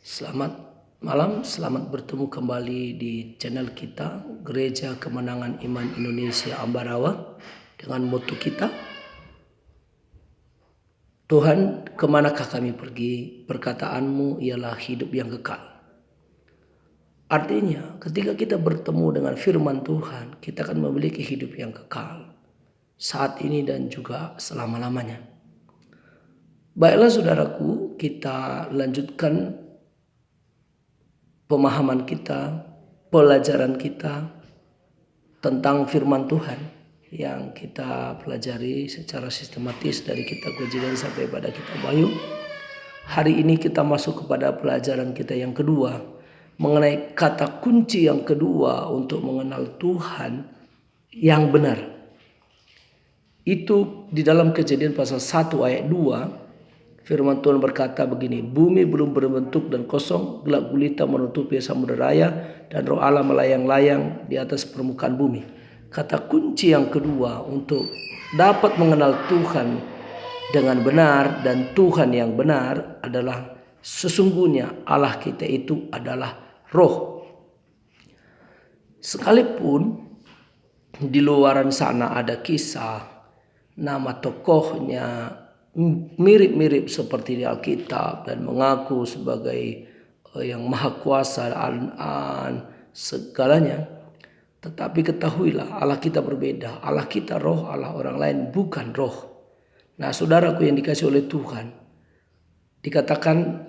Selamat malam, selamat bertemu kembali di channel kita Gereja Kemenangan Iman Indonesia Ambarawa dengan moto kita, Tuhan, kemanakah kami pergi? Perkataanmu ialah hidup yang kekal. Artinya ketika kita bertemu dengan firman Tuhan, kita akan memiliki hidup yang kekal saat ini dan juga selama-lamanya. Baiklah saudaraku, kita lanjutkan pemahaman kita, pelajaran kita tentang firman Tuhan yang kita pelajari secara sistematis dari kitab Kejadian sampai pada kitab Wahyu. Hari ini kita masuk kepada pelajaran kita yang kedua, mengenai kata kunci yang kedua untuk mengenal Tuhan yang benar. Itu di dalam Kejadian pasal 1 ayat 2. Firman Tuhan berkata begini, bumi belum berbentuk dan kosong, gelap gulita menutupi samudera raya, dan roh Allah melayang-layang di atas permukaan bumi. Kata kunci yang kedua untuk dapat mengenal Tuhan dengan benar dan Tuhan yang benar adalah sesungguhnya Allah kita itu adalah roh. Sekalipun di luaran sana ada kisah, nama tokohnya mirip-mirip seperti di Alkitab dan mengaku sebagai yang maha kuasa segalanya. Tetapi ketahuilah Allah kita berbeda. Allah kita roh, Allah orang lain bukan roh. Nah saudaraku yang dikasih oleh Tuhan, dikatakan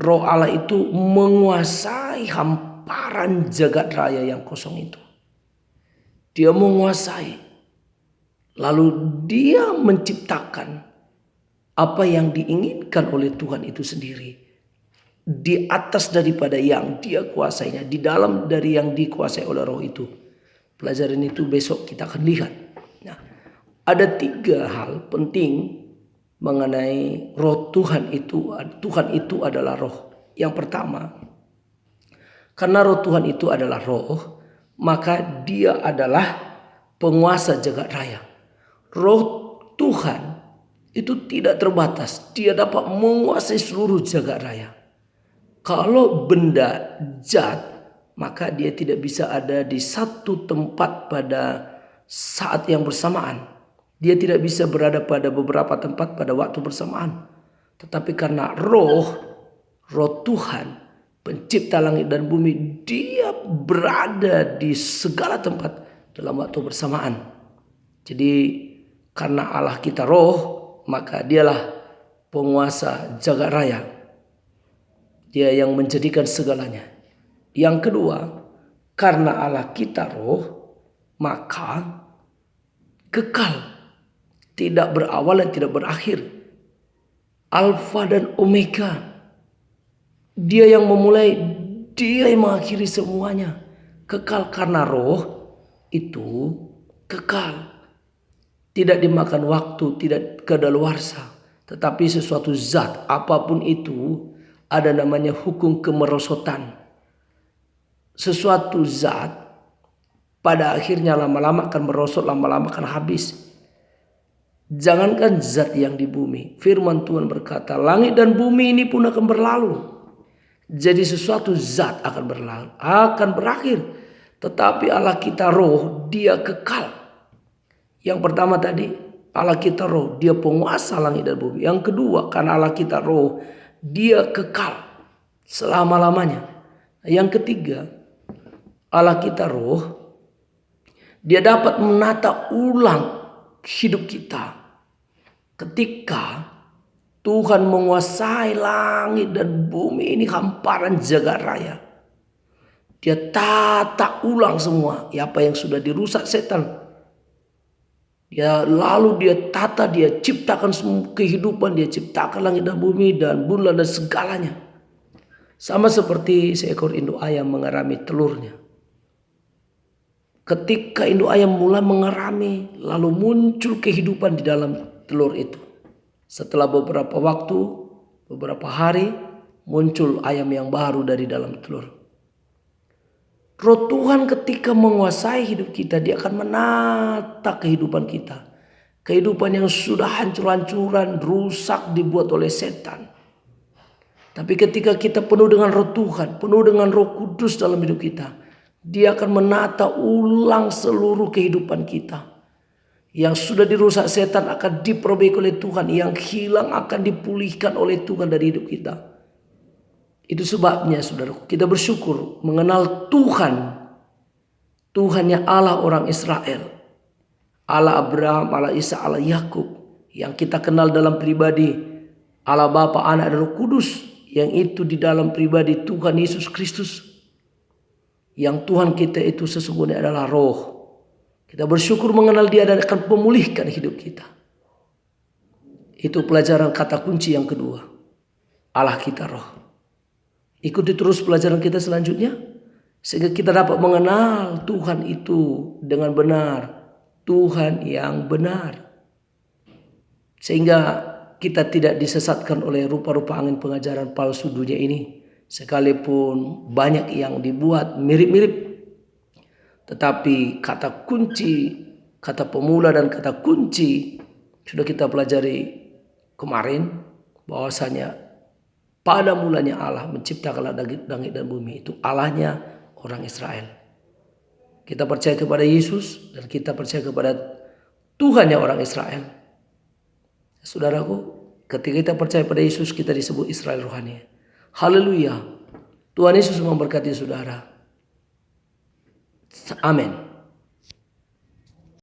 roh Allah itu menguasai hamparan jagat raya yang kosong itu. Dia menguasai. Lalu dia menciptakan apa yang diinginkan oleh Tuhan itu sendiri. Di atas daripada yang dia kuasainya. Di dalam dari yang dikuasai oleh roh itu. Pelajaran itu besok kita akan lihat. Nah, ada 3 hal penting mengenai roh Tuhan itu. Tuhan itu adalah roh. Yang pertama, karena roh Tuhan itu adalah roh, maka dia adalah penguasa jagat raya. Roh Tuhan itu tidak terbatas. Dia dapat menguasai seluruh jagat raya. Kalau benda zat, maka dia tidak bisa ada di satu tempat pada saat yang bersamaan. Dia tidak bisa berada pada beberapa tempat pada waktu bersamaan. Tetapi karena roh Tuhan, pencipta langit dan bumi, dia berada di segala tempat dalam waktu bersamaan. Jadi karena Allah kita roh, maka dialah penguasa jagat raya. Dia yang menjadikan segalanya. Yang kedua, karena Allah kita roh, maka kekal. Tidak berawal dan tidak berakhir. Alfa dan Omega. Dia yang memulai, dia yang mengakhiri semuanya. Kekal karena roh itu kekal. Tidak dimakan waktu, tidak kadaluarsa. Tetapi sesuatu zat, apapun itu, ada namanya hukum kemerosotan. Sesuatu zat, pada akhirnya lama-lama akan merosot, lama-lama akan habis. Jangankan zat yang di bumi. Firman Tuhan berkata, langit dan bumi ini pun akan berlalu. Jadi sesuatu zat akan berlalu, akan berakhir. Tetapi Allah kita roh, dia kekal. Yang pertama tadi, Allah kita roh, dia penguasa langit dan bumi. Yang kedua, karena Allah kita roh, dia kekal selama-lamanya. Yang ketiga, Allah kita roh, dia dapat menata ulang hidup kita. Ketika Tuhan menguasai langit dan bumi ini hamparan jagat raya. Dia tata ulang semua apa yang sudah dirusak setan. Lalu dia tata, dia ciptakan semua kehidupan, dia ciptakan langit dan bumi dan bulan dan segalanya. Sama seperti seekor induk ayam mengerami telurnya. Ketika induk ayam mulai mengerami, lalu muncul kehidupan di dalam telur itu. Setelah beberapa waktu, beberapa hari, muncul ayam yang baru dari dalam telur. Roh Tuhan ketika menguasai hidup kita, dia akan menata kehidupan kita. Kehidupan yang sudah hancur-hancuran, rusak dibuat oleh setan. Tapi ketika kita penuh dengan roh Tuhan, penuh dengan Roh Kudus dalam hidup kita, Dia akan menata ulang seluruh kehidupan kita. Yang sudah dirusak setan akan diperbaiki oleh Tuhan. Yang hilang akan dipulihkan oleh Tuhan dari hidup kita. Itu sebabnya saudaraku, kita bersyukur mengenal Tuhan. Tuhannya Allah orang Israel. Allah Abraham, Allah Ishak, Allah Yakub. Yang kita kenal dalam pribadi Allah Bapa, Anak, dan Roh Kudus. Yang itu di dalam pribadi Tuhan Yesus Kristus. Yang Tuhan kita itu sesungguhnya adalah roh. Kita bersyukur mengenal Dia dan akan memulihkan hidup kita. Itu pelajaran kata kunci yang kedua. Allah kita roh. Ikuti terus pelajaran kita selanjutnya. Sehingga kita dapat mengenal Tuhan itu dengan benar. Tuhan yang benar. Sehingga kita tidak disesatkan oleh rupa-rupa angin pengajaran palsu dunia ini. Sekalipun banyak yang dibuat mirip-mirip. Tetapi kata kunci, kata pemula dan kata kunci sudah kita pelajari kemarin. Bahwasanya pada mulanya Allah menciptakan langit dan bumi. Itu Allahnya orang Israel. Kita percaya kepada Yesus dan kita percaya kepada Tuhannya orang Israel. Saudaraku, ketika kita percaya pada Yesus, kita disebut Israel rohani. Haleluya. Tuhan Yesus memberkati saudara. Amin.